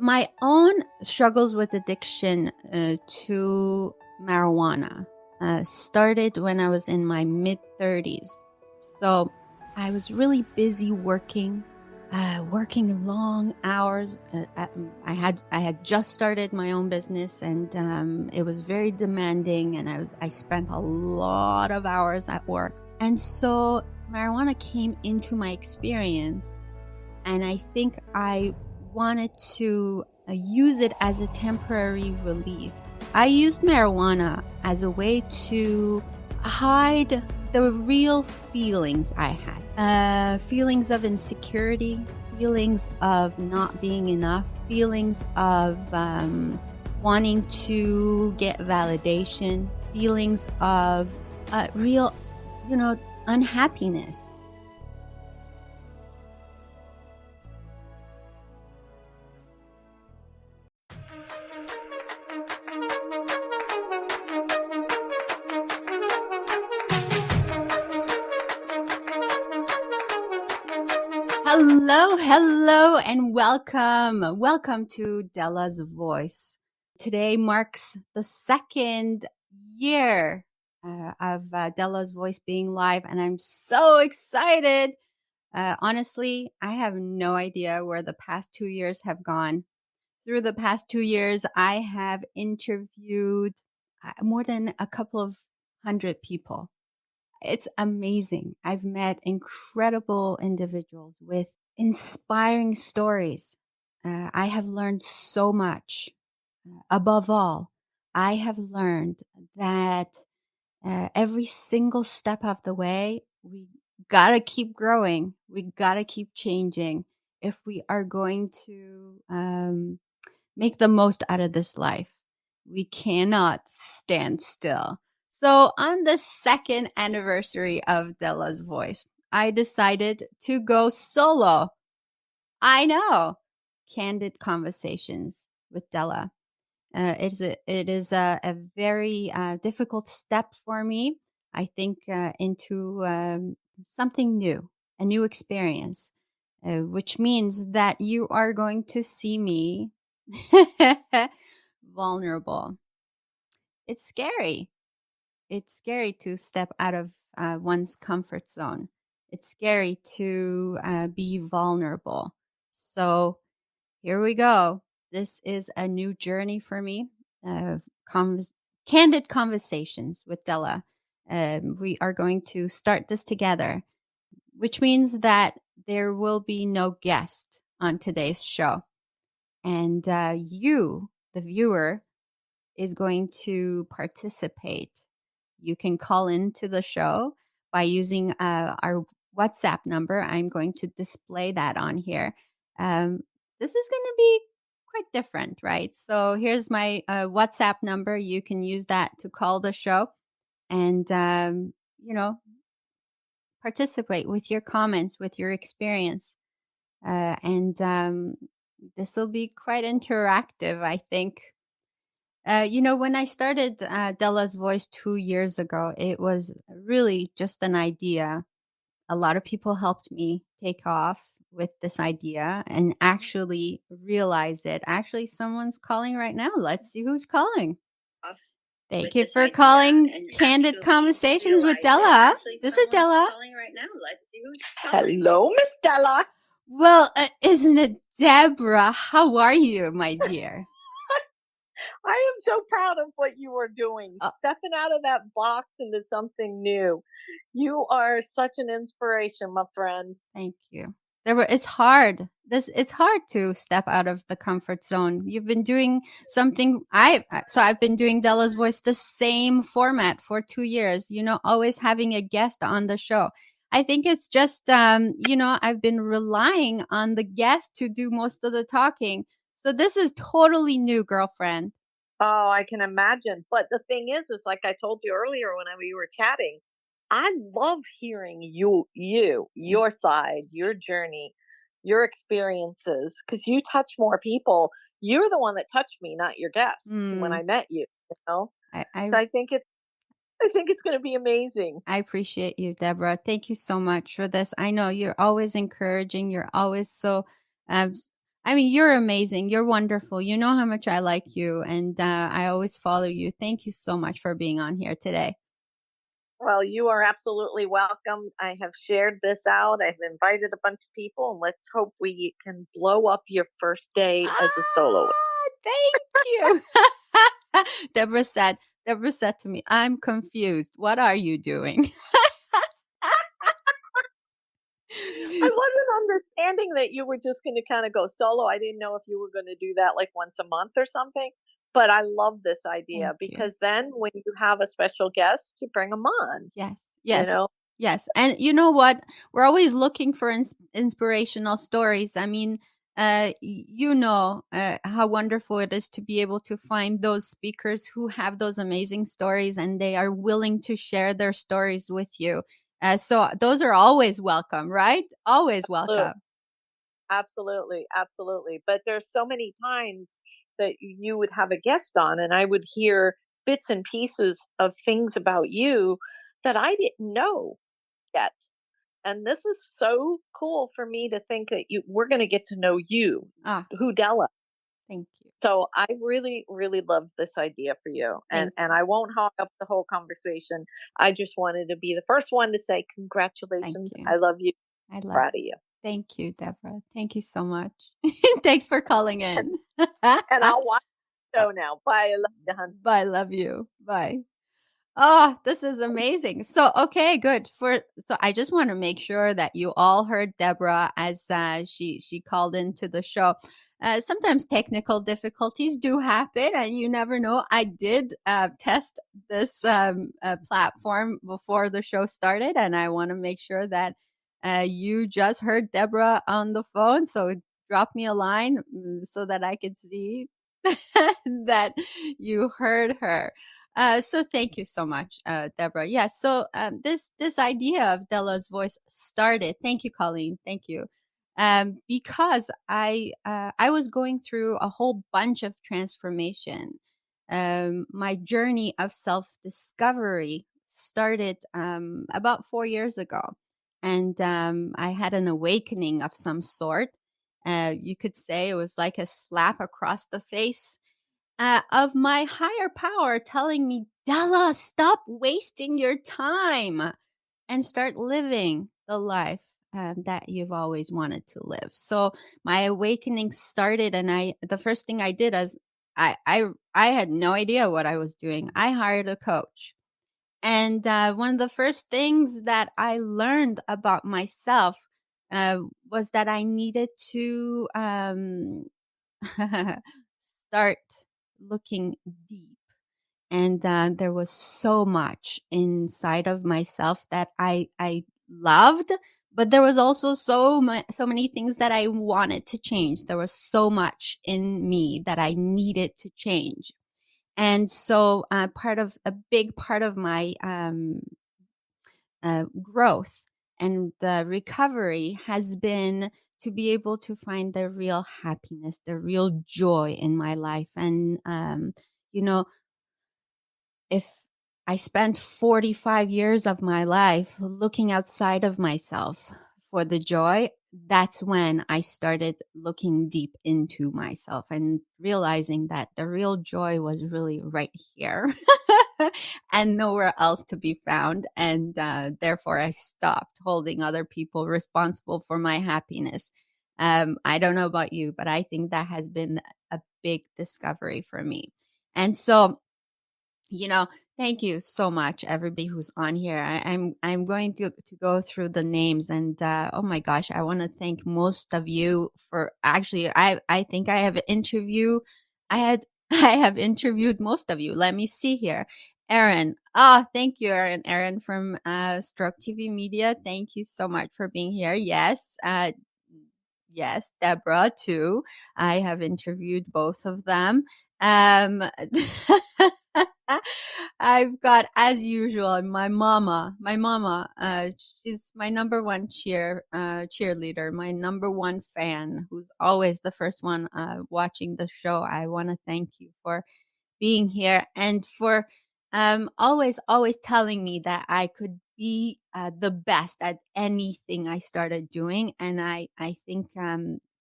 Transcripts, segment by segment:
My own struggles with addiction to marijuana started when I was in my mid 30s. So I was really busy working, working long hours. I had just started my own business, and it was very demanding. And I spent a lot of hours at work, and so marijuana came into my experience, and I think I wanted to use it as a temporary relief. I used marijuana as a way to hide the real feelings I had, feelings of insecurity, feelings of not being enough, feelings of wanting to get validation, feelings of real, unhappiness. Hello, and welcome. Welcome to Dela's Voice. Today marks the second year of Dela's Voice being live, and I'm so excited. Honestly, I have no idea where the past 2 years have gone. Through the past 2 years, I have interviewed more than a couple of hundred people. It's amazing. I've met incredible individuals with inspiring stories. I have learned so much. Above all, I have learned that every single step of the way, we got to keep growing. We got to keep changing if we are going to make the most out of this life. We cannot stand still. So, on the second anniversary of Dela's Voice, I decided to go solo. I know. Candid conversations with Dela. It is a very difficult step for me. I think into something new, a new experience, which means that you are going to see me vulnerable. It's scary. It's scary to step out of one's comfort zone. It's scary to be vulnerable. So here we go. This is a new journey for me. Uh, convers- Candid conversations with Dela. We are going to start this together, which means that there will be no guest on today's show. And you, the viewer, is going to participate. You can call into the show by using our WhatsApp number. I'm going to display that on here. Um, this is going to be quite different, right? So here's my WhatsApp number. You can use that to call the show and, participate with your comments, with your experience. And this will be quite interactive, I think. When I started Della's Voice 2 years ago, it was really just an idea. A lot of people helped me take off with this idea and actually realize it. Actually, someone's calling right now. Let's see who's calling. Thank you for calling Candid Conversations with Dela. This is Dela. Hello, Miss Dela. Well, isn't it Deborah? How are you, my dear? I am so proud of what you are doing, stepping out of that box into something new. You are such an inspiration, my friend. Thank you. It's hard. It's hard to step out of the comfort zone. You've been doing something. I've been doing Della's Voice the same format for 2 years. Always having a guest on the show. I think it's just I've been relying on the guest to do most of the talking. So this is totally new, girlfriend. Oh, I can imagine. But the thing is like I told you earlier when we were chatting, I love hearing your side, your journey, your experiences, because you touch more people. You're the one that touched me, not your guests when I met you, So I think it's going to be amazing. I appreciate you, Deborah. Thank you so much for this. I know you're always encouraging. You're always so I mean, you're amazing. You're wonderful. You know how much I like you, and I always follow you. Thank you so much for being on here today. Well, you are absolutely welcome. I have shared this out. I've invited a bunch of people, and let's hope we can blow up your first day as a soloist. Thank you. Deborah said, Deborah said to me, I'm confused. What are you doing? I wasn't understanding that you were just going to kind of go solo. I didn't know if you were going to do that like once a month or something. But I love this idea Thank you. because then when you have a special guest, you bring them on, Yes. you Yes. know? Yes. And you know what? We're always looking for inspirational stories. I mean, you know how wonderful it is to be able to find those speakers who have those amazing stories and they are willing to share their stories with you. So those are always welcome, right? Always Look, welcome. absolutely, absolutely. But there's so many times that you would have a guest on, and I would hear bits and pieces of things about you that I didn't know yet. And this is so cool for me to think that we're going to get to know you, Ah, who Della. thank you. So I really, really love this idea for you, and Thank and you. I won't hog up the whole conversation. I just wanted to be the first one to say Thank congratulations. you. I love you. I love Proud of you. Thank you, Deborah. Thank you so much. Thanks for calling in. And I'll watch the show now. Bye. I love you, hon. Bye. Love you. Bye. Oh, this is amazing. So, okay, good. So I just want to make sure that you all heard Deborah as she called into the show. Sometimes technical difficulties do happen, and you never know. I did test this platform before the show started, and I want to make sure that you just heard Deborah on the phone. So drop me a line so that I could see that you heard her. So thank you so much, Deborah. Yeah. So this idea of Dela's voice started. Thank you, Colleen. Thank you. Because I was going through a whole bunch of transformation. My journey of self discovery started about 4 years ago, and I had an awakening of some sort. You could say it was like a slap across the face of my higher power telling me, Della, stop wasting your time and start living the life that you've always wanted to live. So my awakening started, and the first thing I did is I had no idea what I was doing. I hired a coach. And one of the first things that I learned about myself was that I needed to start looking deep. And there was so much inside of myself that I loved, but there was also so many things that I wanted to change. There was so much in me that I needed to change. And so a big part of my growth and recovery has been to be able to find the real happiness, the real joy in my life. And, you know, if I spent 45 years of my life looking outside of myself for the joy, that's when I started looking deep into myself and realizing that the real joy was really right here and nowhere else to be found. And therefore, I stopped holding other people responsible for my happiness. I don't know about you, but I think that has been a big discovery for me. And so, you know, thank you so much, everybody who's on here. I'm going to go through the names, and oh my gosh, I want to thank most of you for actually. I think I have interview. I had I have interviewed most of you. Let me see here. Aaron. Oh, thank you, Aaron. Aaron from Stroke TV Media. Thank you so much for being here. Yes. Yes, Deborah too. I have interviewed both of them. Um, I've got, as usual, my mama. My mama, she's my number one cheerleader, my number one fan, who's always the first one watching the show. I want to thank you for being here and for always telling me that I could be the best at anything I started doing. And I think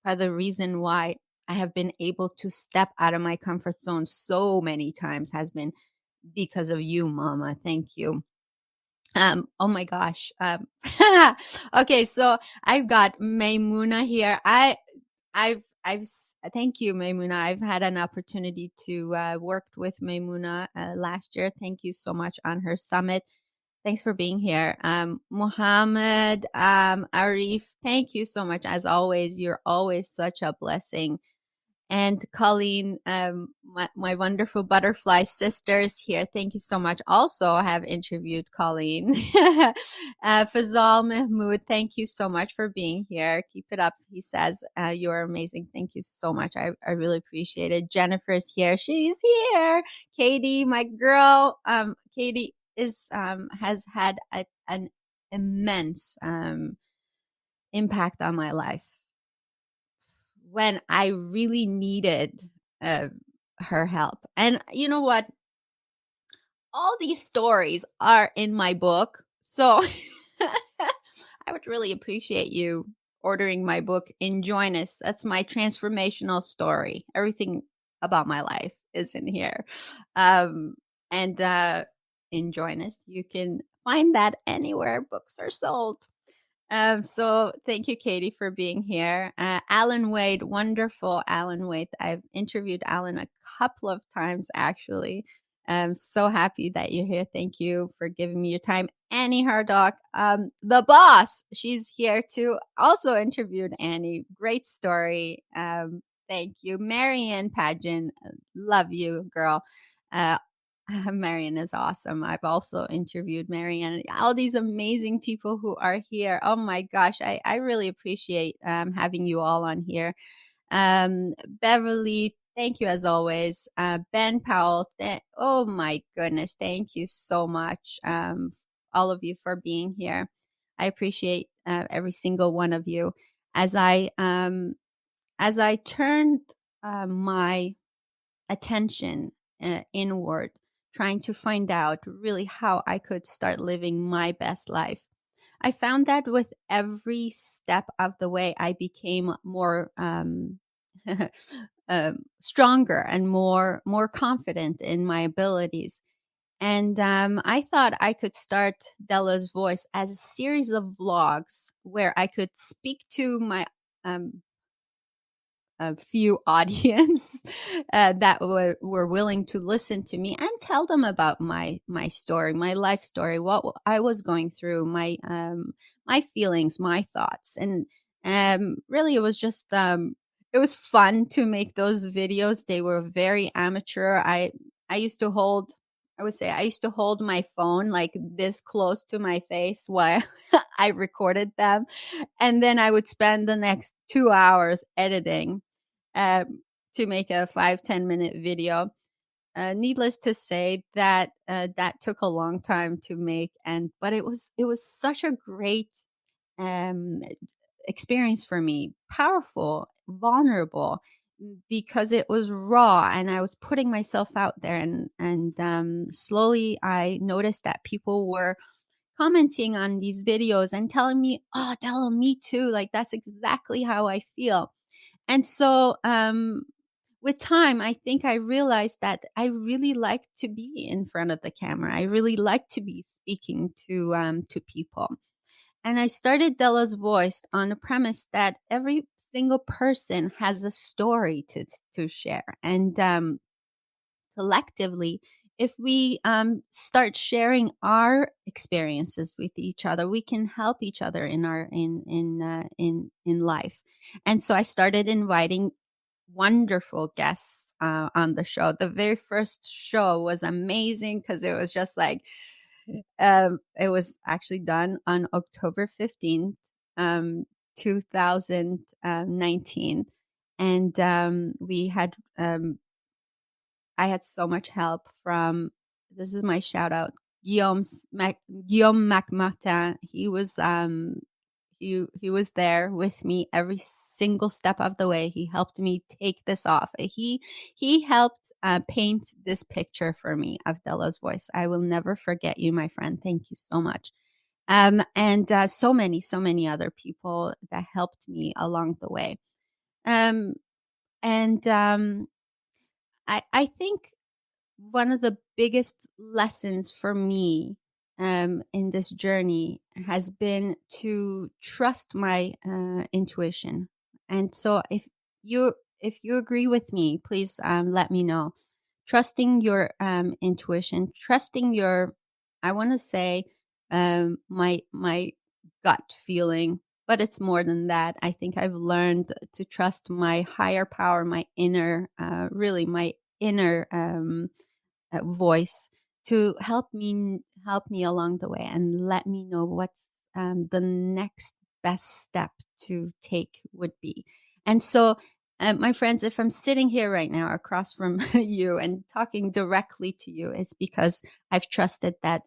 are the reason why I have been able to step out of my comfort zone so many times has been because of you, Mama. Thank you. Oh my gosh. Okay, so I've got Maimuna here. Thank you, Maimuna. I've had an opportunity to work with Maimuna last year. Thank you so much on her summit. Thanks for being here. Mohammed, Arif, thank you so much. As always, you're always such a blessing. And Colleen, my wonderful butterfly sisters here. Thank you so much. Also, I have interviewed Colleen. Fazal Mahmood, thank you so much for being here. Keep it up. He says, you're amazing. Thank you so much. I really appreciate it. Jennifer's here. She's here. Katie, my girl. Katie has had an immense impact on my life when I really needed uh, her help. And you know what? All these stories are in my book. So I would really appreciate you ordering my book, Enjoin Us. That's my transformational story. Everything about my life is in here. Um, and Enjoin Us, you can find that anywhere books are sold. So thank you, Katie, for being here. Alan Wade, wonderful Alan Wade. I've interviewed Alan a couple of times, actually. I'm so happy that you're here. Thank you for giving me your time. Annie Hardock, the boss, she's here too. Also interviewed Annie. Great story. Thank you. Marianne Pageant, love you, girl. Uh, Marianne is awesome. I've also interviewed Marianne. All these amazing people who are here. Oh my gosh, I really appreciate having you all on here. Beverly, thank you as always. Ben Powell, oh my goodness, thank you so much, all of you for being here. I appreciate every single one of you. As I turned my attention inward, trying to find out really how I could start living my best life. I found that with every step of the way, I became more stronger and more confident in my abilities. And I thought I could start Dela's Voice as a series of vlogs where I could speak to my a few audience that were willing to listen to me and tell them about my story, my life story, what I was going through, my feelings, my thoughts, and really it was just it was fun to make those videos. They were very amateur. I used to hold. I would say I used to hold my phone like this close to my face while I recorded them. And then I would spend the next 2 hours editing to make a 5-10 minute video. Needless to say that that took a long time to make, but it was such a great um, experience for me, powerful, vulnerable, because it was raw and I was putting myself out there, and slowly I noticed that people were commenting on these videos and telling me, "Oh, Della, me too. Like that's exactly how I feel." And so, with time, I think I realized that I really like to be in front of the camera. I really like to be speaking to people. And I started Della's Voice on the premise that every single person has a story to share, and collectively, if we start sharing our experiences with each other, we can help each other in our in life. And so I started inviting wonderful guests on the show. The very first show was amazing because it was just like it was actually done on October 15th, 2019, and we had I had so much help from, this is my shout out, Guillaume McMartin. He was there with me every single step of the way. He helped me take this off. He helped paint this picture for me of Della's Voice. I will never forget you, my friend. Thank you so much. And so many other people that helped me along the way. Um, and I think one of the biggest lessons for me in this journey has been to trust my intuition. And so, if you agree with me, please let me know. Trusting your intuition, trusting your, I want to say, my gut feeling, but it's more than that. I think I've learned to trust my higher power, my inner, really my inner voice to help me along the way and let me know what's the next best step to take would be. And so, my friends, if I'm sitting here right now across from you and talking directly to you, it's because I've trusted that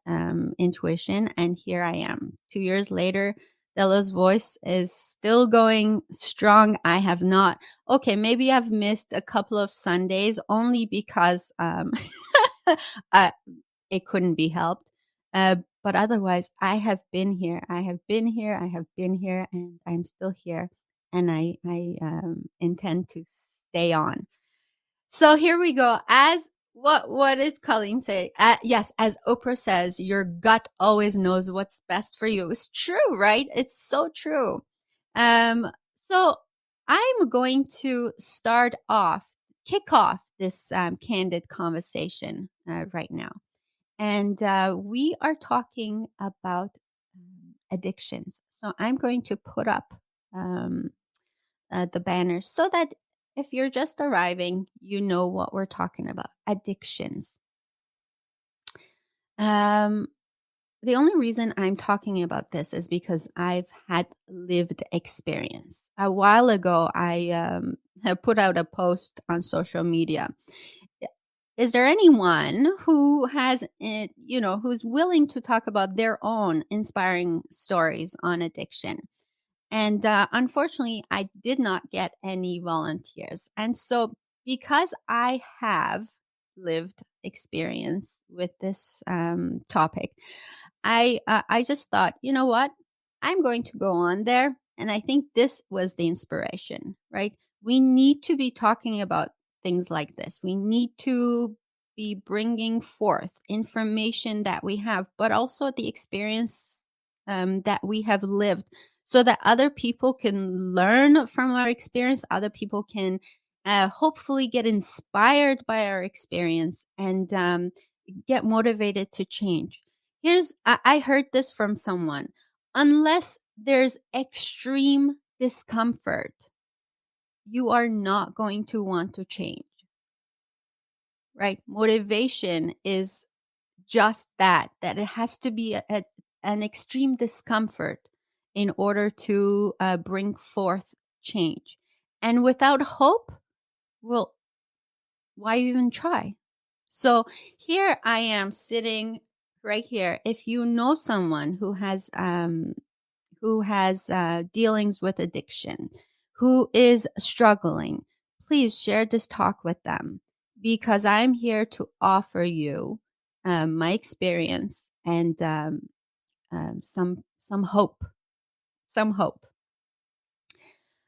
intuition, and here I am. 2 years later, Della's voice is still going strong. I have not. Okay, maybe I've missed a couple of Sundays only because uh, it couldn't be helped. But otherwise, I have been here. I have been here. I have been here, and I'm still here. And I intend to stay on. So here we go. As what is Colleen say? Yes, as Oprah says, your gut always knows what's best for you. It's true, right? It's so true. So I'm going to kick off this candid conversation right now, and we are talking about addictions. So I'm going to put up um, the banners so that if you're just arriving, you know what we're talking about. Addictions. Um, the only reason I'm talking about this is because I've had lived experience. A while ago, I have put out a post on social media. Is there anyone who has, who's willing to talk about their own inspiring stories on addiction? And unfortunately, I did not get any volunteers. And so, because I have lived experience with this topic, I just thought, you know what? I'm going to go on there. And I think this was the inspiration, right? We need to be talking about things like this. We need to be bringing forth information that we have, but also the experience that we have lived so that other people can learn from our experience. Other people can hopefully get inspired by our experience and get motivated to change. I heard this from someone. Unless there's extreme discomfort, you are not going to want to change, right? Motivation is just that it has to be an extreme discomfort in order to bring forth change. And without hope, well, why even try? So here I am sitting right here. If you know someone who has dealings with addiction, who is struggling, please share this talk with them because I'm here to offer you my experience and some hope, some hope.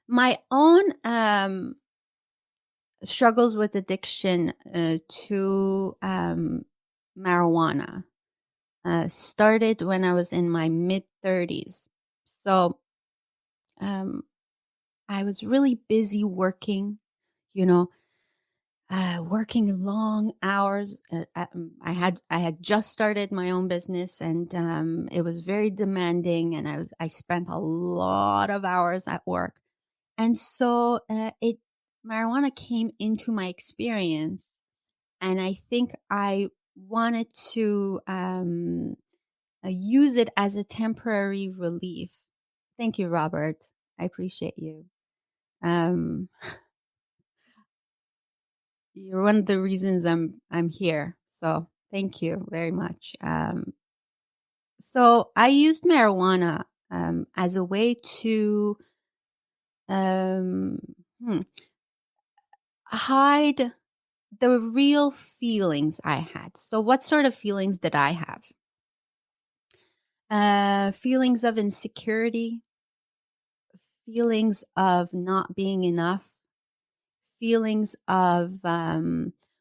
My own struggles with addiction to marijuana started when I was in my mid 30s. So um, I was really busy working, you know, working long hours. I had just started my own business, and it was very demanding. And I spent a lot of hours at work, and so it marijuana came into my experience, and I think I wanted to use it as a temporary relief. Thank you, Robert. I appreciate you. Um, you're one of the reasons I'm here. So thank you very much. So I used marijuana as a way to um, hmm, hide the real feelings I had. So what sort of feelings did I have? Feelings of insecurity, feelings of not being enough, feelings of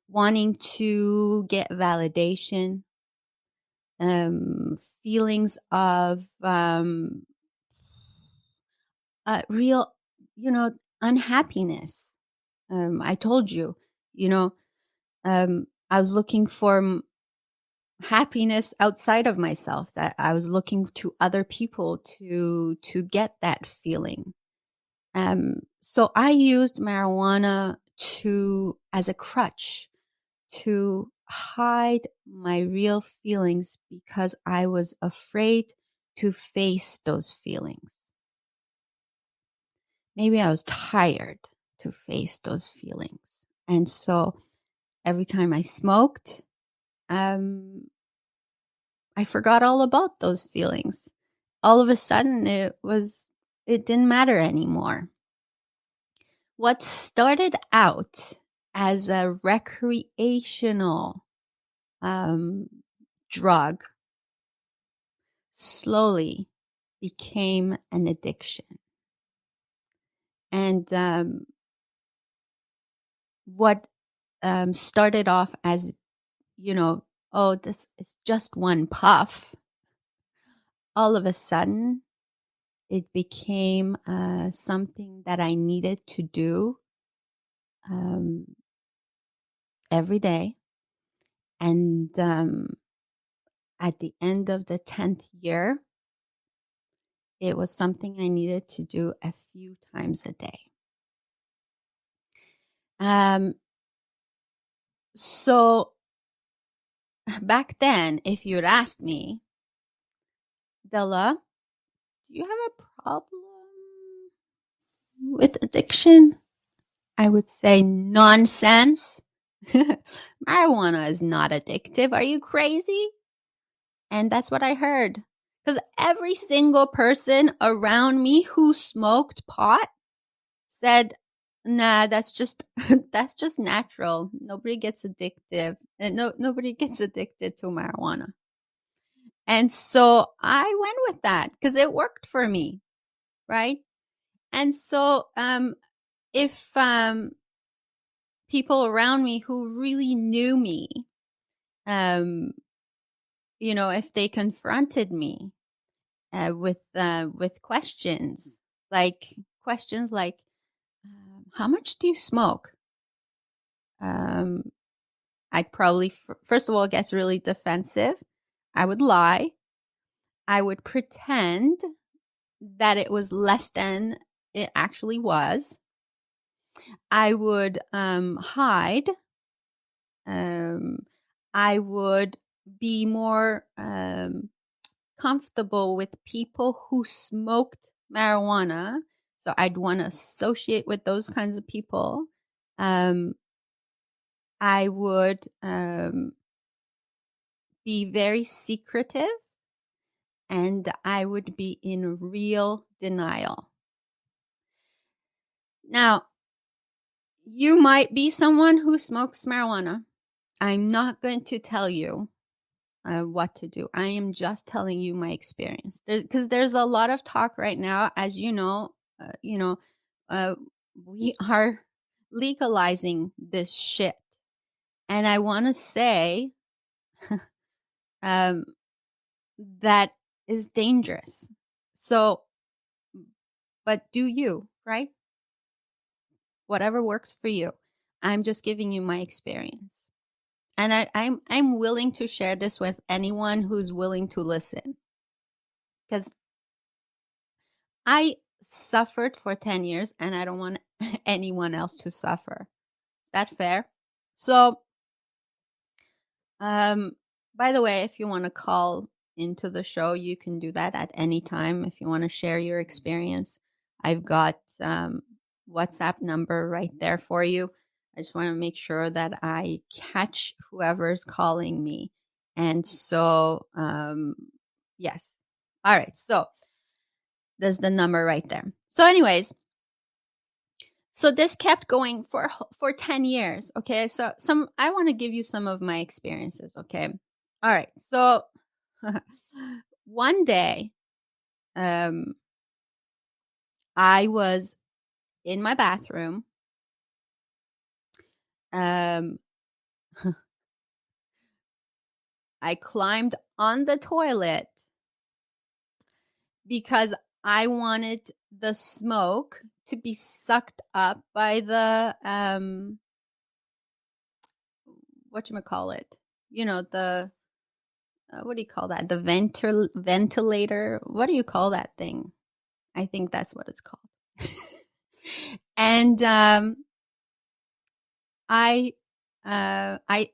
wanting to get validation, feelings of real, unhappiness. I told you, you know, I was looking for happiness outside of myself, that I was looking to other people to get that feeling. So I used marijuana to as a crutch to hide my real feelings because I was afraid to face those feelings. Maybe I was tired to face those feelings. And so every time I smoked, um, I forgot all about those feelings. All of a sudden, it didn't matter anymore. What started out as a recreational um, drug slowly became an addiction. And what started off as, oh, this is just one puff, all of a sudden, it became something that I needed to do um, every day. And at the end of the 10th year, it was something I needed to do a few times a day. Um, so back then, if you'd asked me, Della, do you have a problem with addiction? I would say nonsense. Marijuana is not addictive. Are you crazy? And that's what I heard. Because every single person around me who smoked pot said, nah, that's just that's just natural. Nobody gets addictive. Nobody gets addicted to marijuana. And so I went with that because it worked for me, right? And so if people around me who really knew me, um, if they confronted me with questions like, how much do you smoke? Um, I'd probably first of all get really defensive. I would lie. I would pretend that it was less than it actually was. I would hide. Um, I would be more comfortable with people who smoked marijuana. So I'd want to associate with those kinds of people. I would be very secretive, and I would be in real denial. Now, you might be someone who smokes marijuana. I'm not going to tell you what to do. I am just telling you my experience. Because there's a lot of talk right now, as you know. Uh, we are legalizing this shit, and I want to say um, that is dangerous. So, but do you, right? Whatever works for you. I'm just giving you my experience. And I'm willing to share this with anyone who's willing to listen. Because I suffered for 10 years and I don't want anyone else to suffer. Is that fair? So, um, by the way, if you want to call into the show, you can do that at any time. If you want to share your experience, I've got WhatsApp number right there for you. I just want to make sure that I catch whoever's calling me. And so, yes. All right. So there's the number right there. So, anyways, so this kept going for 10 years. Okay. So I want to give you some of my experiences. Okay. All right. So one day, um, I was in my bathroom Um, I climbed on the toilet because I wanted the smoke to be sucked up by the whatchamacallit, the what do you call that? The ventilator. What do you call that thing? I think that's what it's called. And I I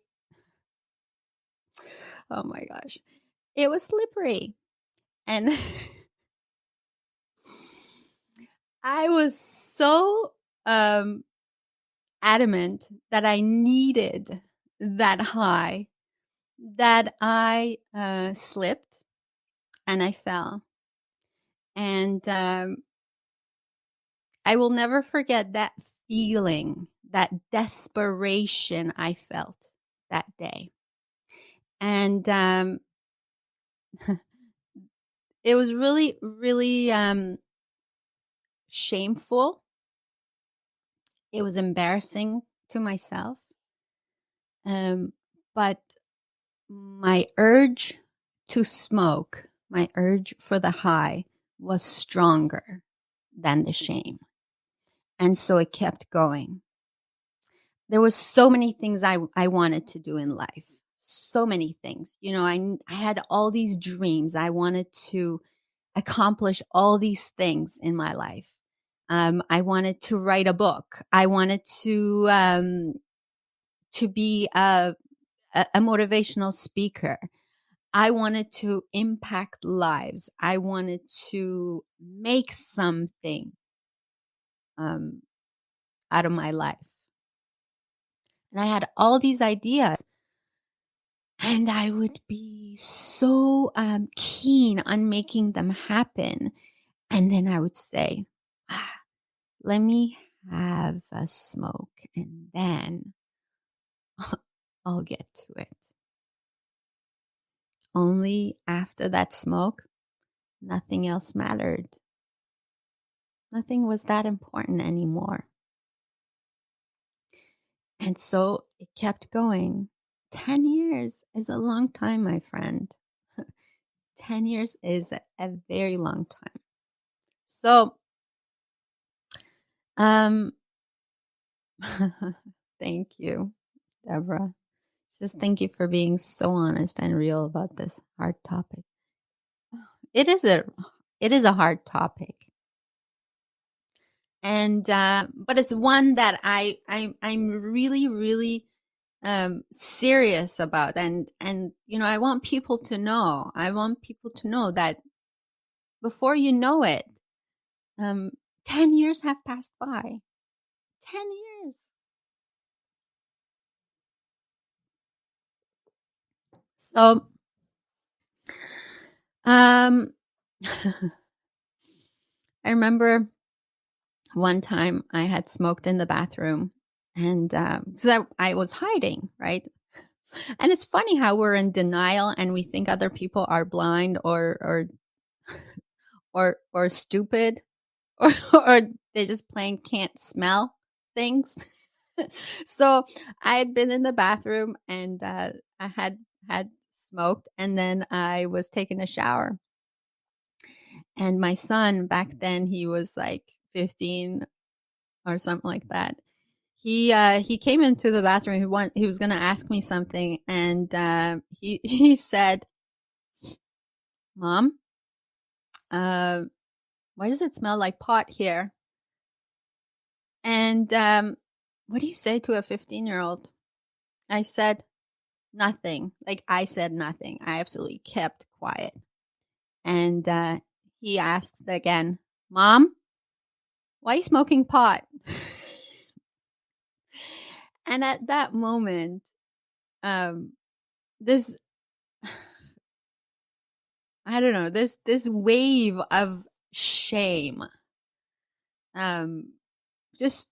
oh my gosh. It was slippery. And I was so adamant that I needed that high that I slipped and I fell. And I will never forget that feeling, that desperation I felt that day. And it was really, really shameful. It was embarrassing to myself. But my urge to smoke, my urge for the high was stronger than the shame. And so it kept going. There was so many things I wanted to do in life. So many things. I had all these dreams. I wanted to accomplish all these things in my life. I wanted to write a book. I wanted to be a motivational speaker. I wanted to impact lives. I wanted to make something um, out of my life. And I had all these ideas, and I would be so keen on making them happen. And then I would say, let me have a smoke, and then I'll get to it. Only after that smoke, nothing else mattered. Nothing was that important anymore. And so it kept going. 10 years is a long time, my friend. 10 years is a very long time. So, um, thank you, Deborah. Just thank you for being so honest and real about this hard topic. It is a it is a hard topic. And but it's one that I'm really, really serious about. And I want people to know. I want people to know that before you know it, um 10 years have passed by. 10 years. So um I remember one time I had smoked in the bathroom, and because I was hiding, right? And it's funny how we're in denial and we think other people are blind or stupid, or they just plain can't smell things. So I had been in the bathroom, and I had smoked, and then I was taking a shower. And my son, back then, he was like 15 or something like that. He came into the bathroom. He was going to ask me something, and he said, "Mom, uh, why does it smell like pot here?" And what do you say to a 15-year-old? I said nothing. Like, I said nothing. I absolutely kept quiet. And he asked again, "Mom, why are you smoking pot?" And at that moment, um, this I don't know, this wave of shame um just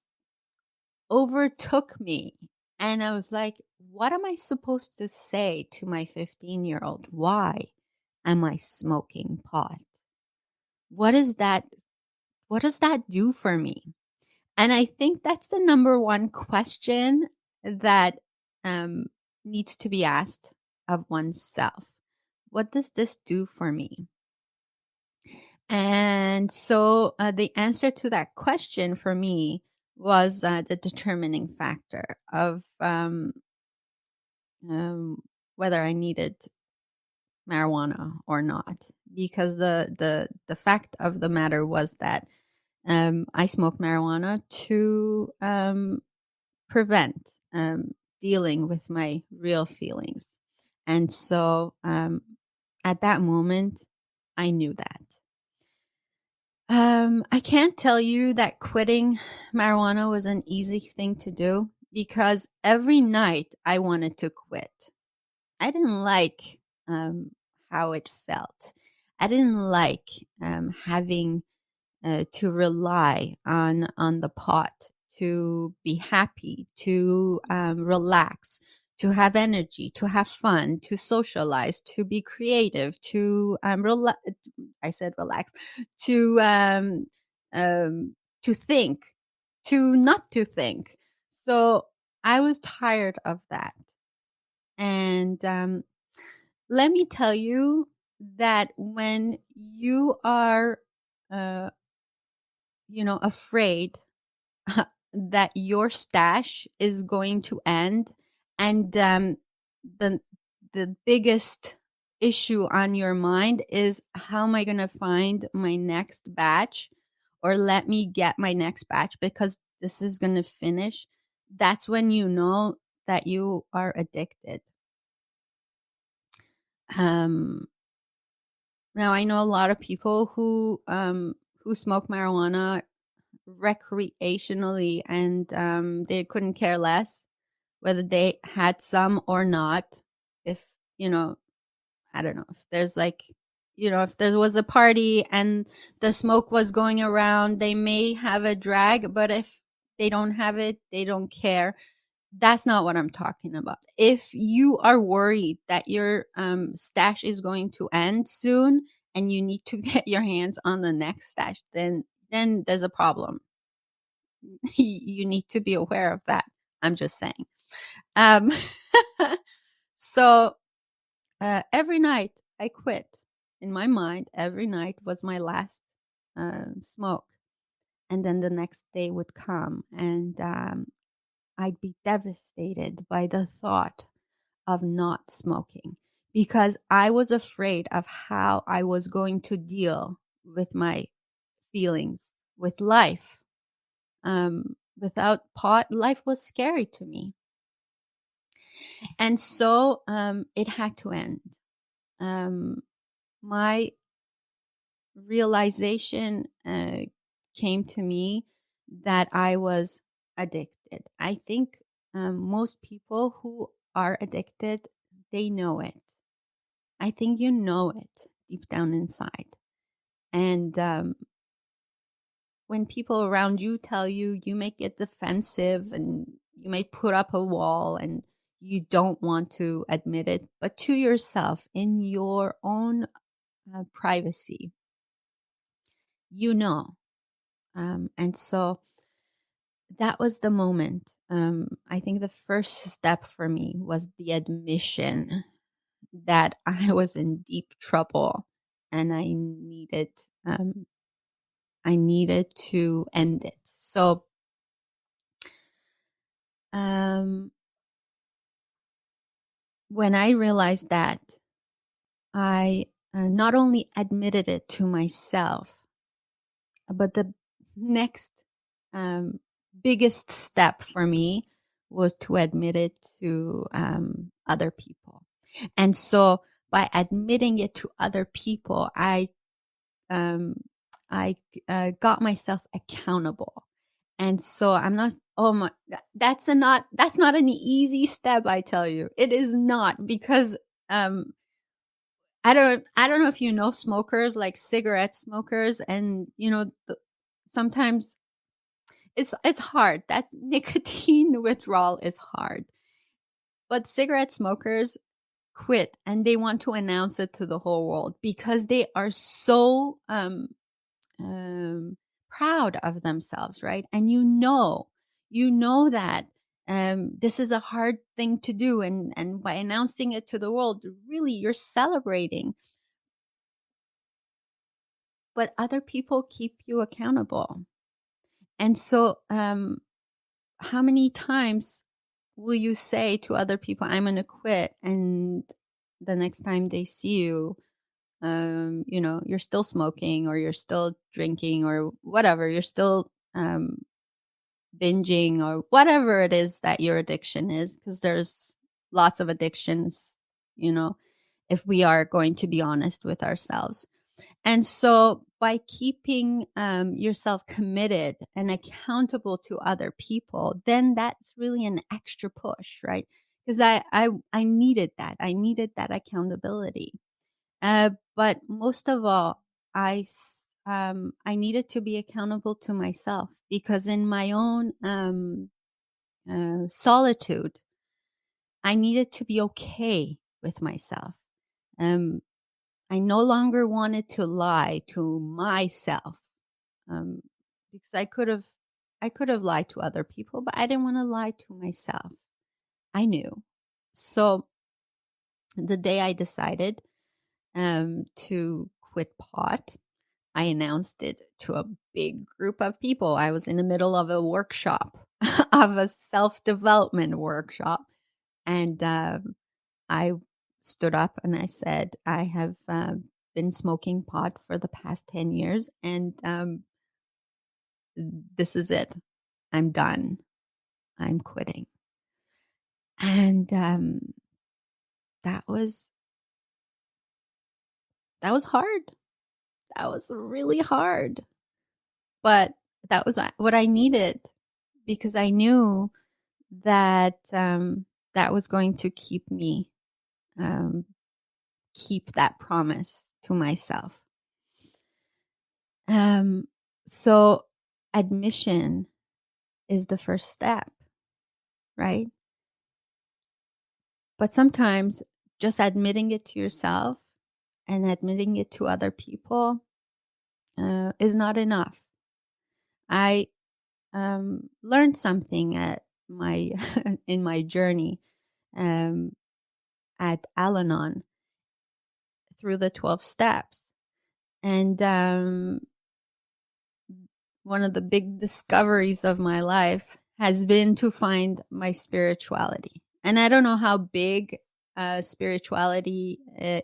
overtook me. And I was like, what am I supposed to say to my 15-year-old? Why am I smoking pot? What is that what does that do for me? And I think that's the number one question that um, needs to be asked of oneself. What does this do for me? And so the answer to that question for me was the determining factor of um, whether I needed marijuana or not. Because the fact of the matter was that I smoked marijuana to prevent dealing with my real feelings. And so at that moment, I knew that. I can't tell you that quitting marijuana was an easy thing to do because every night I wanted to quit. I didn't like um, how it felt. I didn't like having to rely on the pot to be happy, to relax, to have energy, to have fun, to socialize, to be creative, to I said relax, to um, to think, to not to think. So I was tired of that, and let me tell you that when you are uh, afraid that your stash is going to end, and the the biggest issue on your mind is, how am I going to find my next batch, or let me get my next batch because this is going to finish. That's when you know that you are addicted. um Now I know a lot of people who smoke marijuana recreationally, and they couldn't care less whether they had some or not. If, you know, I don't know, if there's like, if there was a party and the smoke was going around, they may have a drag, but if they don't have it, they don't care. That's not what I'm talking about. If you are worried that your stash is going to end soon and you need to get your hands on the next stash, then there's a problem. You need to be aware of that. I'm just saying. Um, so every night I quit. In my mind, every night was my last smoke. And then the next day would come, and I'd be devastated by the thought of not smoking because I was afraid of how I was going to deal with my feelings, with life. Without pot, life was scary to me. And so it had to end. My realization came to me that I was addicted. I think most people who are addicted, they know it. I think you know it deep down inside. And when people around you tell you, you may get defensive and you may put up a wall and you don't want to admit it, but to yourself in your own privacy, you know. And so that was the moment. I think the first step for me was the admission that I was in deep trouble and um, I needed to end it. So um, when I realized that, I not only admitted it to myself, but the next um, biggest step for me was to admit it to other people. And so by admitting it to other people, um, I got myself accountable. And so I'm not. Oh my, that's not an easy step. I tell you, it is not, because um, I don't know if you know smokers, like cigarette smokers, and sometimes it's hard. That nicotine withdrawal is hard. But cigarette smokers quit and they want to announce it to the whole world because they are so um proud of themselves, right? And you know that This is a hard thing to do, and by announcing it to the world, really you're celebrating. But other people keep you accountable. And so, how many times will you say to other people, "I'm gonna quit," and the next time they see you, you're still smoking or you're still drinking or whatever, you're still binging or whatever it is that your addiction is, because there's lots of addictions, you know, if we are going to be honest with ourselves. And so by keeping yourself committed and accountable to other people, then that's really an extra push, right? Because I needed that. I needed that accountability. But most of all, I needed to be accountable to myself, because in my own solitude, I needed to be okay with myself. Um, I no longer wanted to lie to myself, um, because I could have lied to other people, but I didn't want to lie to myself. I knew. So the day I decided to quit pot, I announced it to a big group of people. I was in the middle of a workshop, of a self development workshop, and I stood up and I said, I have been smoking pot for the past 10 years, and this is it. I'm done. I'm quitting. And that was that was hard. That was really hard. But that was what I needed, because I knew that that was going to keep me um, keep that promise to myself. Um, so admission is the first step, right? But sometimes just admitting it to yourself and admitting it to other people is not enough. I learned something at my in my journey um, at Al-Anon through the 12 steps, and one of the big discoveries of my life has been to find my spirituality. And I don't know how big spirituality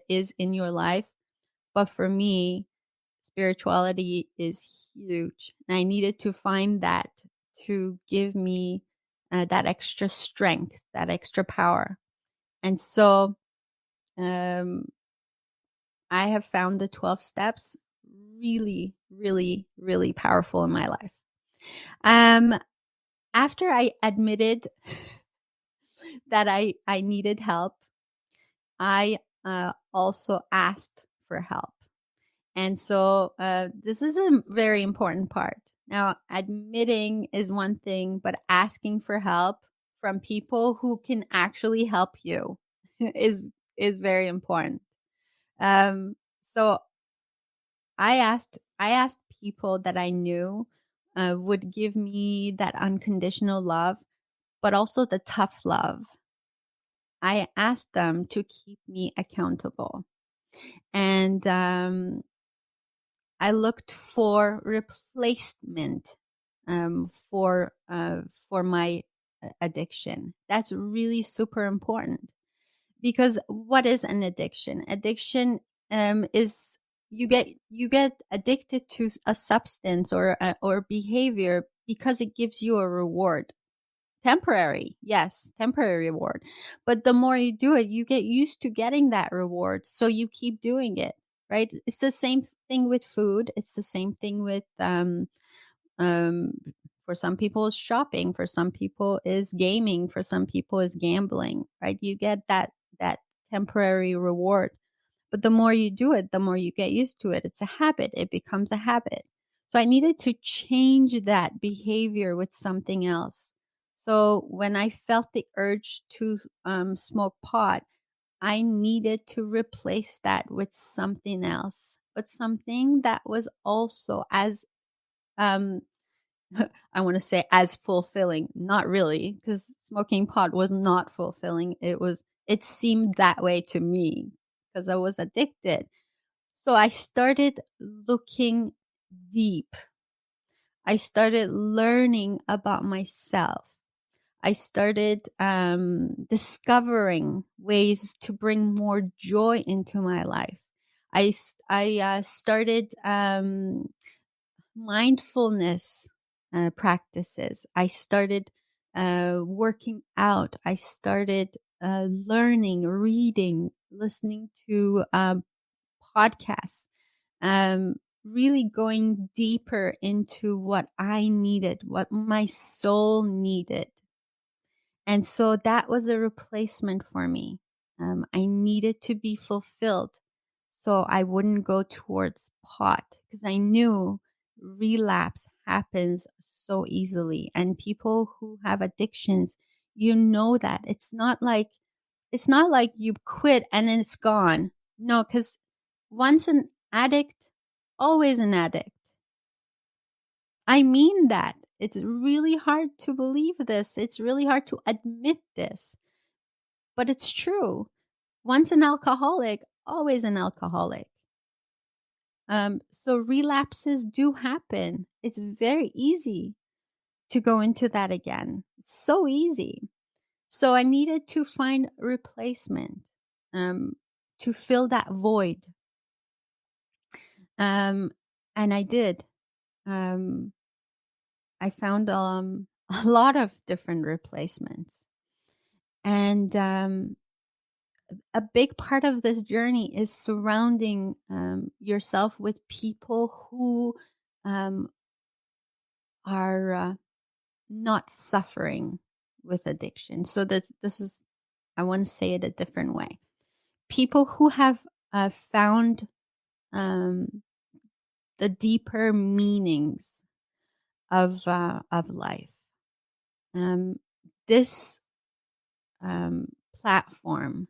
is in your life, but for me, spirituality is huge. And I needed to find that to give me that extra strength, that extra power. And so um, I have found the 12 steps really, really, really powerful in my life. Um, After I admitted that I needed help, I also asked for help. And so this is a very important part. Now, admitting is one thing, but asking for help from people who can actually help you is is very important. So I asked people that I knew would give me that unconditional love, but also the tough love. I asked them to keep me accountable. And I looked for replacement for my addiction. That's really super important, because what is an addiction? Addiction is you get addicted to a substance or behavior because it gives you a reward. Temporary, yes, temporary reward. But the more you do it, you get used to getting that reward. So you keep doing it, right? It's the same thing with food. It's the same thing with, um, for some people, it's shopping. For some people, is gaming. For some people, is gambling, right? You get that temporary reward. But the more you do it, the more you get used to it. It's a habit. It becomes a habit. So I needed to change that behavior with something else. So when I felt the urge to smoke pot, I needed to replace that with something else, but something that was also as um, I want to say as fulfilling. Not really, because smoking pot was not fulfilling. It seemed that way to me because I was addicted. So I started looking deep. I started learning about myself. I started discovering ways to bring more joy into my life. I started mindfulness practices. I started working out. I started learning, reading, listening to podcasts, um, really going deeper into what I needed, what my soul needed. And so that was a replacement for me. I needed to be fulfilled so I wouldn't go towards pot because I knew relapse happens so easily. And people who have addictions, you know that it's not like you quit and then it's gone. No, because once an addict, always an addict. I mean that. It's really hard to believe this. It's really hard to admit this, but it's true. Once an alcoholic, always an alcoholic. So relapses do happen. It's very easy to go into that again. It's so easy. So I needed to find replacement um, to fill that void. Um, and I did. Um, I found a lot of different replacements. And a big part of this journey is surrounding yourself with people who um, are not suffering with addiction. So this is, I want to say it a different way. People who have found um, the deeper meanings of life. Um, this platform,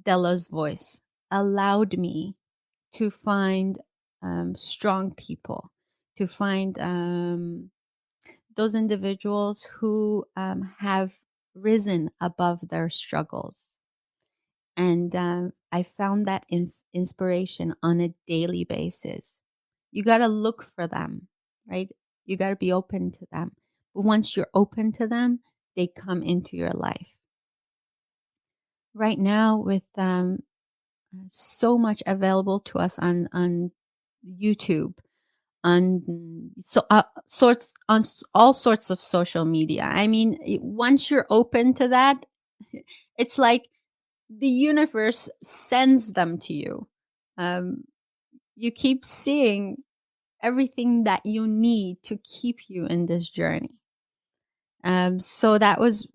Dela's Voice, allowed me to find strong people, to find those individuals who have risen above their struggles. And I found that inspiration on a daily basis. You got to look for them, right? You got to be open to them. But once you're open to them, they come into your life. Right now, with so much available to us on YouTube, on all sorts of social media. I mean, once you're open to that, it's like the universe sends them to you. Um, you keep seeing everything that you need to keep you in this journey. So that was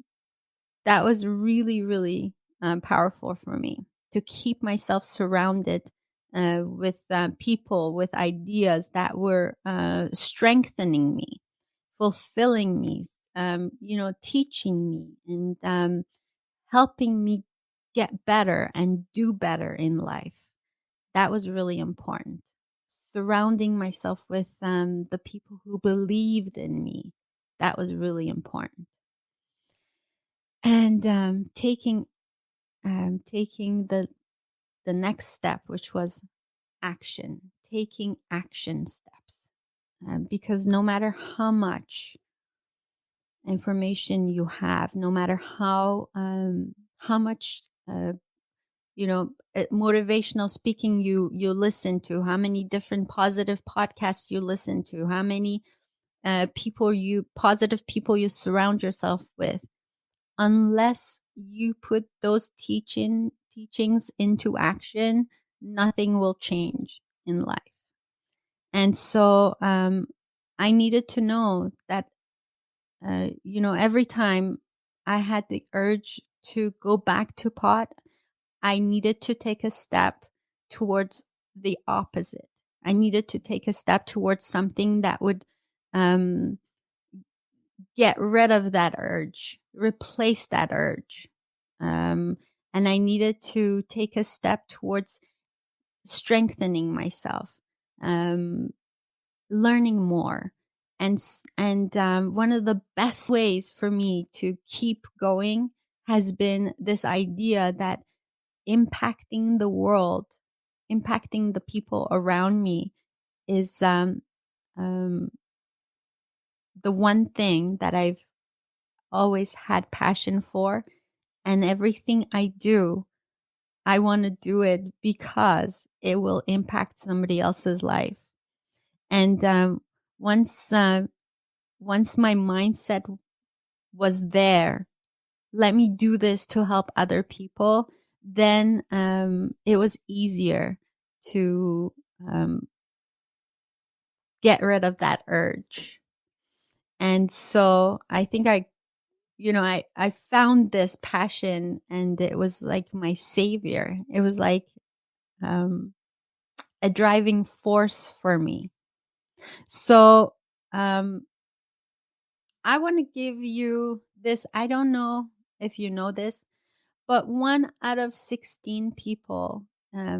really, really powerful for me to keep myself surrounded with people, with ideas that were strengthening me, fulfilling me, teaching me, and helping me get better and do better in life. That was really important. Surrounding myself with the people who believed in me. That was really important. And taking the next step, which was action, taking action steps, because no matter how much information you have, no matter how much motivational speaking you listen to, how many different positive podcasts you listen to, how many positive people you surround yourself with, unless you put those teachings into action, nothing will change in life. And so I needed to know that every time I had the urge to go back to pot, I needed to take a step towards the opposite. I needed to take a step towards something that would um, get rid of that urge, replace that urge. Um, and I needed to take a step towards strengthening myself, um, learning more, And one of the best ways for me to keep going has been this idea that impacting the world, impacting the people around me is um, the one thing that I've always had passion for. And everything I do, I want to do it because it will impact somebody else's life. And once once my mindset was there, let me do this to help other people, then it was easier to um, get rid of that urge. And so I think I found this passion, and it was like my savior. It was like um, a driving force for me. So um, I want to give you this. I don't know if you know this, but 1 out of 16 people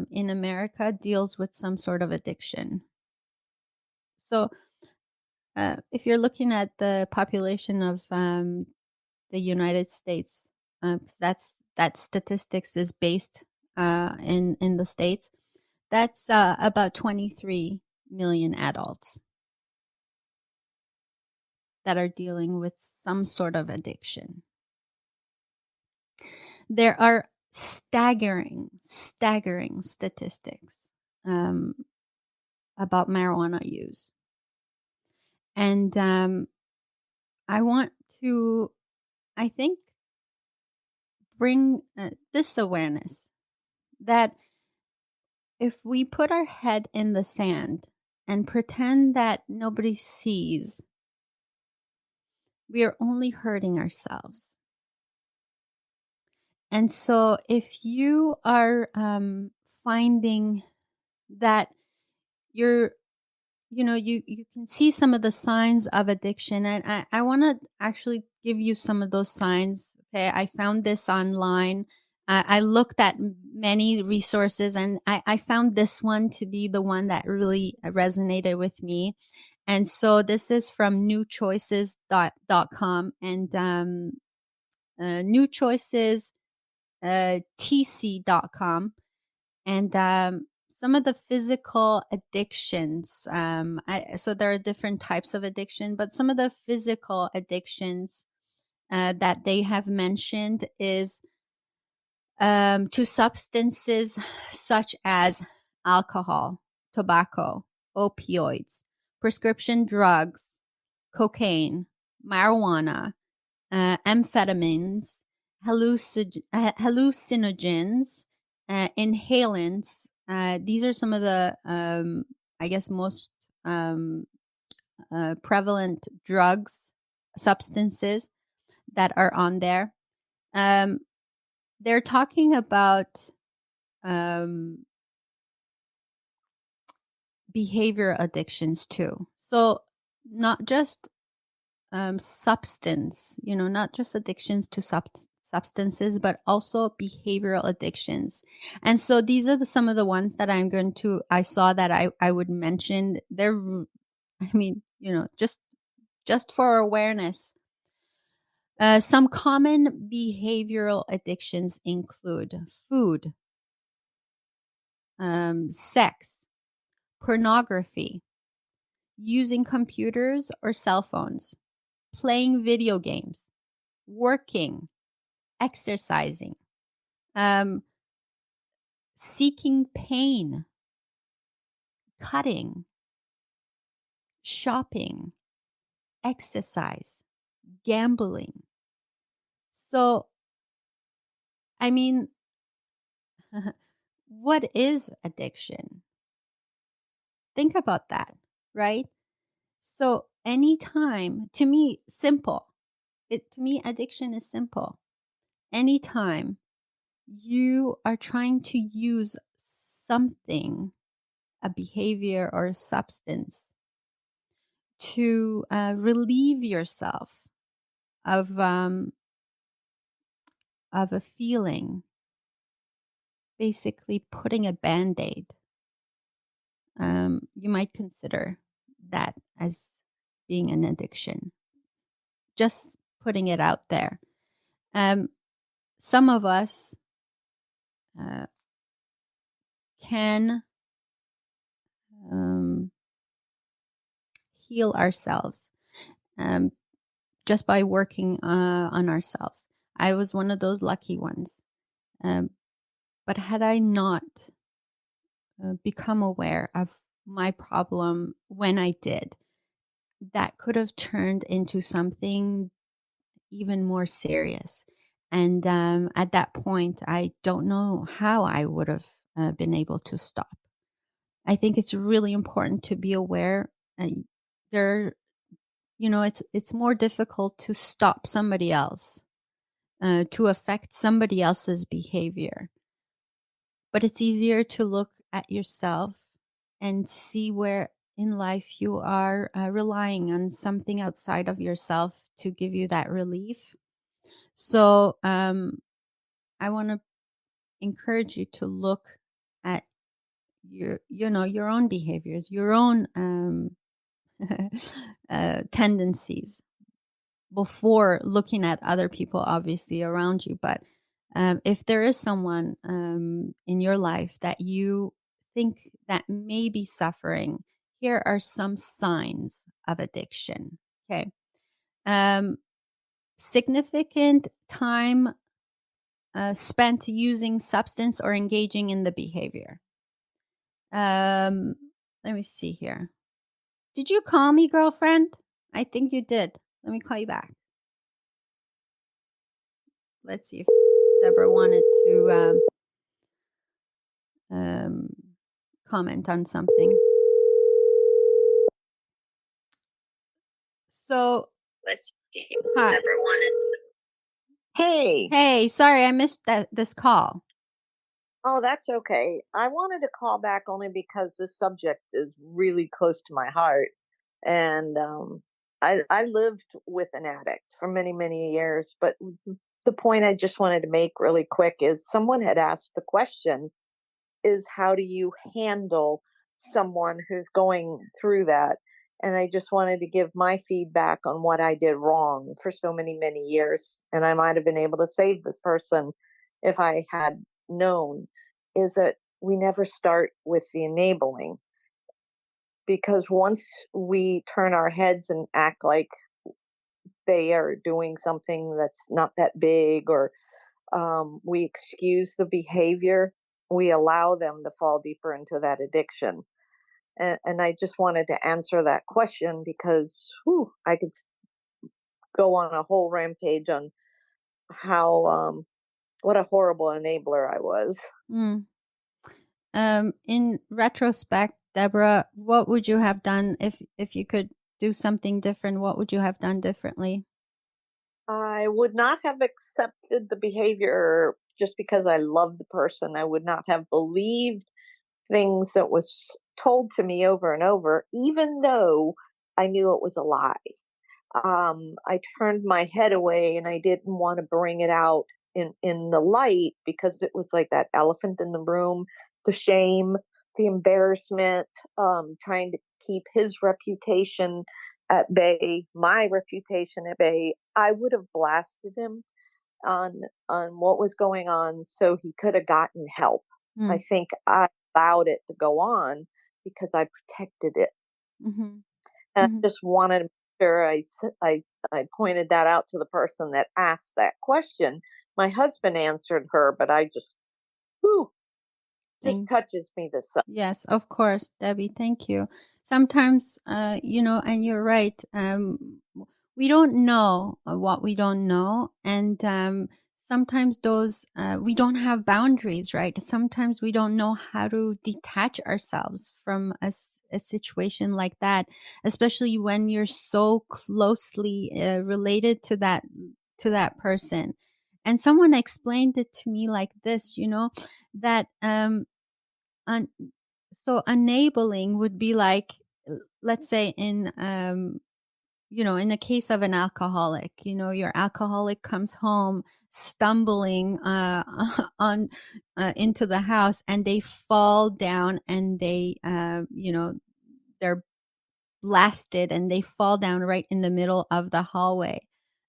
in America deals with some sort of addiction. So if you're looking at the population of the United States, that statistics is based in the states. That's about 23 million adults that are dealing with some sort of addiction. There are staggering statistics um, about marijuana use. And I want to, I think, bring this awareness that if we put our head in the sand and pretend that nobody sees, we are only hurting ourselves. And so if you are finding that you're you can see some of the signs of addiction, and I want to actually give you some of those signs. Okay, I found this online. I looked at many resources, and I found this one to be the one that really resonated with me. And so this is from newchoices.com, and new choices tc.com. And some of the physical addictions, so there are different types of addiction, but some of the physical addictions that they have mentioned is to substances such as alcohol, tobacco, opioids, prescription drugs, cocaine, marijuana, amphetamines, hallucinogens, inhalants. These are some of the, I guess, most um, prevalent drugs, substances that are on there. Um, they're talking about um, behavior addictions too. So, not just substance, not just addictions to substances, but also behavioral addictions. And so these are some of the ones that I saw that I would mention. I mean, just for awareness. Some common behavioral addictions include food, sex, pornography, using computers or cell phones, playing video games, working, exercising, um, seeking pain, cutting, shopping, exercise, gambling. So, I mean, what is addiction? Think about that, right? So, anytime, to me, simple. To me, addiction is simple. Anytime you are trying to use something, a behavior or a substance, to relieve yourself of of a feeling, basically putting a band-aid. You might consider that as being an addiction. Just putting it out there. Um, some of us uh, can um, heal ourselves um, just by working on ourselves. I was one of those lucky ones. Um, but had I not become aware of my problem when I did, that could have turned into something even more serious. And at that point, I don't know how I would have been able to stop. I think it's really important to be aware. There, it's more difficult to stop somebody else, to affect somebody else's behavior, but it's easier to look at yourself and see where in life you are relying on something outside of yourself to give you that relief. So I want to encourage you to look at your own behaviors, your own tendencies before looking at other people, obviously around you. But if there is someone in your life that you think that may be suffering, here are some signs of addiction. Okay. Um, Significant time spent using substance or engaging in the behavior. Um, Let me see here. Did you call me, girlfriend? I think you did. Let me call you back. Let's see if Deborah wanted to um, comment on something. So, Let's see. hi. Deborah wanted to. Hey. Hey, sorry, I missed this call. Oh, that's okay. I wanted to call back only because this subject is really close to my heart. And I lived with an addict for many, many years. But the point I just wanted to make really quick is someone had asked the question, is how do you handle someone who's going through that? And I just wanted to give my feedback on what I did wrong for so many, many years. And I might have been able to save this person if I had known, is that we never start with the enabling. Because once we turn our heads and act like they are doing something that's not that big, or we excuse the behavior, we allow them to fall deeper into that addiction. And I just wanted to answer that question because I could go on a whole rampage on how what a horrible enabler I was. Mm. In retrospect, Deborah, what would you have done if you could do something different? What would you have done differently? I would not have accepted the behavior just because I loved the person. I would not have believed things that was told to me over and over, even though I knew it was a lie. I turned my head away and I didn't want to bring it out in the light because it was like that elephant in the room, the shame, the embarrassment, trying to keep his reputation at bay, my reputation at bay. I would have blasted him on what was going on so he could have gotten help. I Mm. think I allowed it to go on because I protected it. Mm-hmm. And I Mm-hmm. just wanted to make sure I pointed that out to the person that asked that question. My husband answered her, but I just, whew, just Thank touches me this. Yes, of course, Debbie. Thank you. Sometimes, and you're right. We don't know what we don't know, and sometimes those we don't have boundaries, right? Sometimes we don't know how to detach ourselves from a situation like that, especially when you're so closely related to that person. And someone explained it to me like this, that un- so enabling would be like, let's say in the case of an alcoholic, your alcoholic comes home stumbling on into the house and they fall down and they're blasted and they fall down right in the middle of the hallway.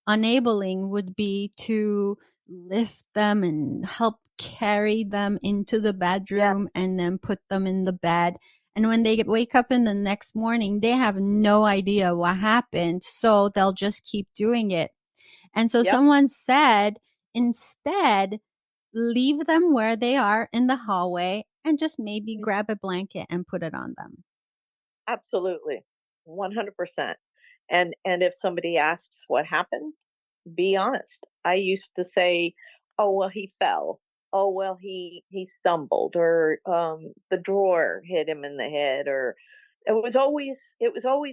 Enabling would be to lift them and help carry them into the Yes. bedroom and then put them in the bed. And when wake up in the next morning, they have no idea what happened. So they'll just keep doing it. And so Yep. someone said, instead, leave them where they are in the hallway and just maybe grab a blanket and put it on them. Absolutely. 100%. And if somebody asks what happened, be honest. I used to say, "Oh, well, he fell. Oh, well, he stumbled, or the drawer hit him in the head," or it was always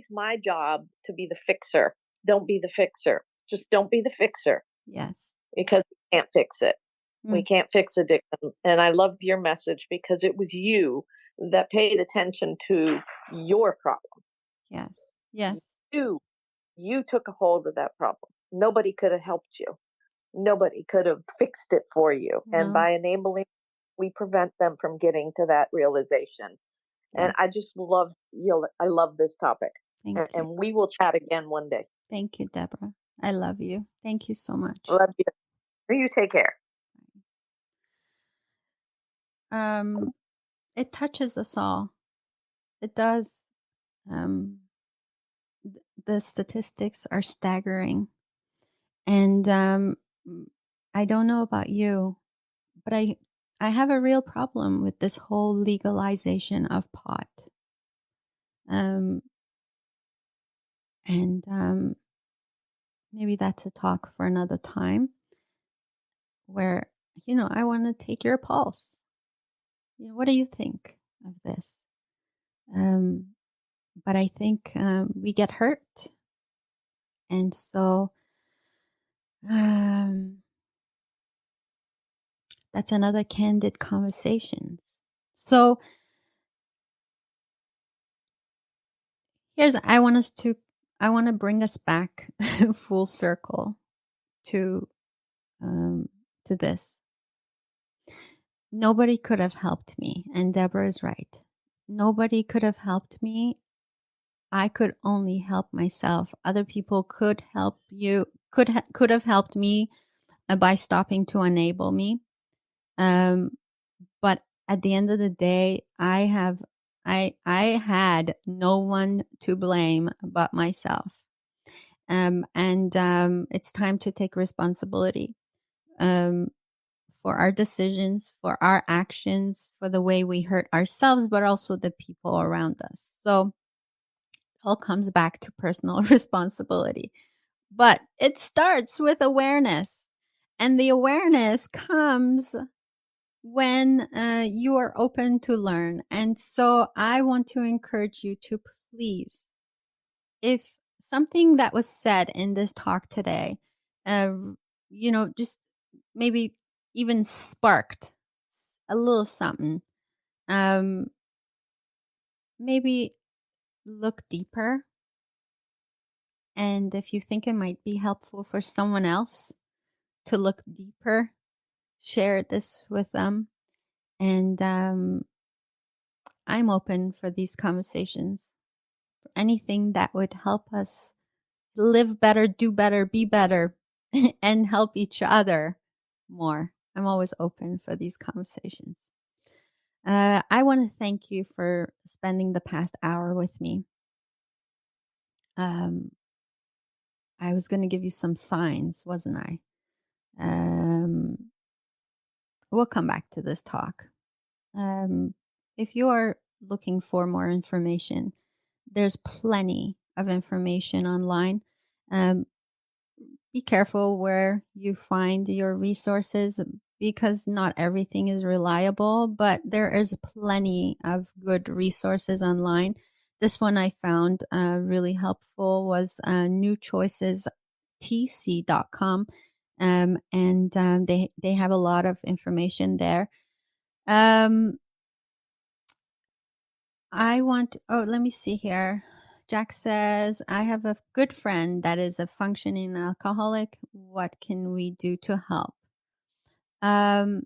my job to be the fixer. Don't be the fixer. Just don't be the fixer, Yes. because we can't fix it. We Mm, can't fix addiction. And I love your message because it was you that paid attention to your problem. yes. Yes. You you took a hold of that problem. Nobody could have helped you. Nobody could have fixed it for you. And No. by enabling, we prevent them from getting to that realization. And Yes. I just love I love this topic. Thank And you. we will chat again one day. Thank you, Deborah. I love you. Thank you so much. Love you. You take care. Um, it touches us all. It does. Um, the statistics are staggering. And I don't know about you, but I have a real problem with this whole legalization of pot. Um, and maybe that's a talk for another time where, I want to take your pulse. What do you think of this? Um, but I think we get hurt. And so um, that's another candid conversation. So I want I want to bring us back full circle to, um, to this. Nobody could have helped me, and Deborah is right. Nobody could have helped me. I could only help myself. Other people could help you, could have helped me by stopping to enable me. Um, but at the end of the day, I had no one to blame but myself. And it's time to take responsibility. Um, for our decisions, for our actions, for the way we hurt ourselves, but also the people around us. So it all comes back to personal responsibility. But it starts with awareness. And the awareness comes when you are open to learn. And so I want to encourage you to please, if something that was said in this talk today, uh, just maybe even sparked a little something, um, maybe look deeper. And if you think it might be helpful for someone else to look deeper, share this with them. And I'm open for these conversations, for anything that would help us live better, do better, be better, and help each other more. I'm always open for these conversations. I want to thank you for spending the past hour with me. Um, I was going to give you some signs, wasn't I? Um, we'll come back to this talk. Um, if you are looking for more information, there's plenty of information online. Um, be careful where you find your resources because not everything is reliable, but there is plenty of good resources online. This one I found really helpful was newchoicestc.com. And they have a lot of information there. Um, let me see here. Jack says, I have a good friend that is a functioning alcoholic. What can we do to help? Um,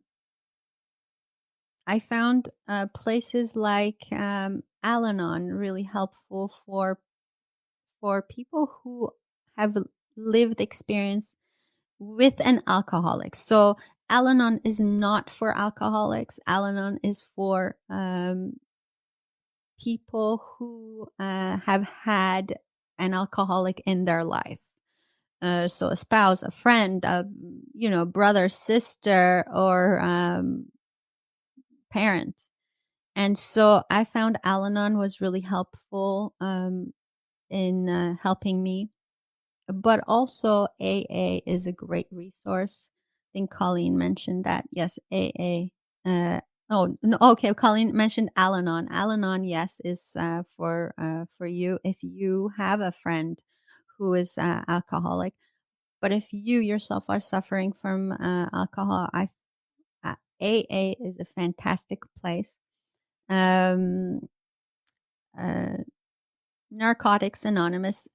I found places like Al Anon really helpful for for people who have lived experience with an alcoholic. So Al-Anon is not for alcoholics. Al-Anon is for people who have had an alcoholic in their life. So a spouse, a friend, brother, sister, or parent. And so I found Al-Anon was really helpful in helping me. But also AA is a great resource. I think Colleen mentioned that. Yes, AA. Oh, no, okay. Colleen mentioned Al-Anon. Al-Anon, yes, is for you if you have a friend who is alcoholic. But if you yourself are suffering from alcohol, AA is a fantastic place. Um, uh, Narcotics Anonymous,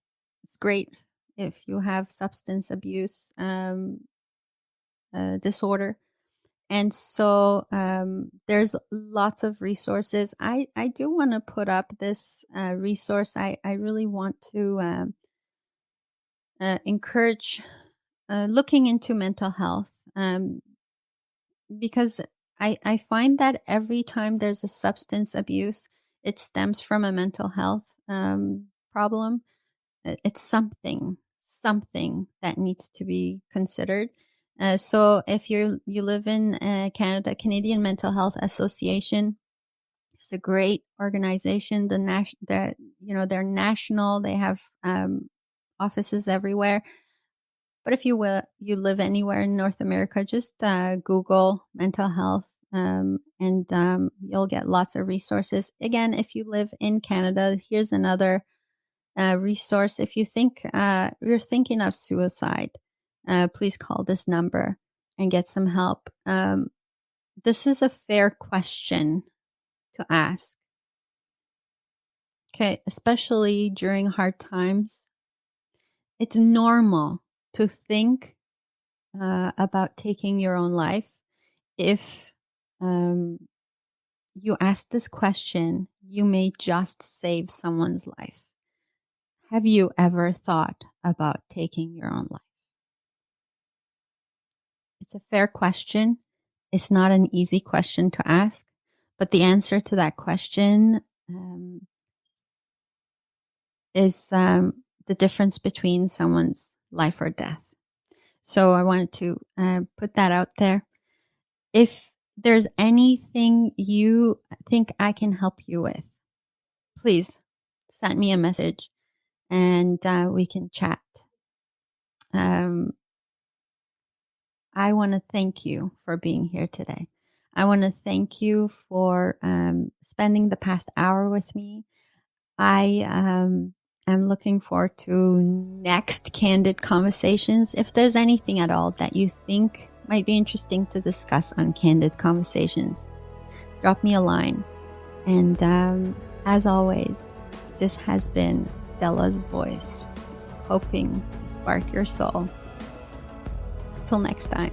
it's great if you have substance abuse disorder. And so there's lots of resources. I do want to put up this resource. I really want to encourage looking into mental health because I find that every time there's a substance abuse, it stems from a mental health problem. It's something that needs to be considered. So if you live in Canada, Canadian Mental Health Association, it's a great organization. They're national. They have offices everywhere. But if you live anywhere in North America, just Google mental health, and you'll get lots of resources. Again, if you live in Canada, here's another resource. If you're thinking of suicide, please call this number and get some help. This is a fair question to ask. Okay, especially during hard times. It's normal to think about taking your own life. If you ask this question, you may just save someone's life. Have you ever thought about taking your own life? It's a fair question. It's not an easy question to ask, but the answer to that question is the difference between someone's life or death. So I wanted to put that out there. If there's anything you think I can help you with, please send me a message and we can chat. I want to thank you for being here today. I want to thank you for spending the past hour with me. I am looking forward to next Candid Conversations. If there's anything at all that you think might be interesting to discuss on Candid Conversations, drop me a line. And as always, this has been Dela's voice, hoping to spark your soul. Till next time.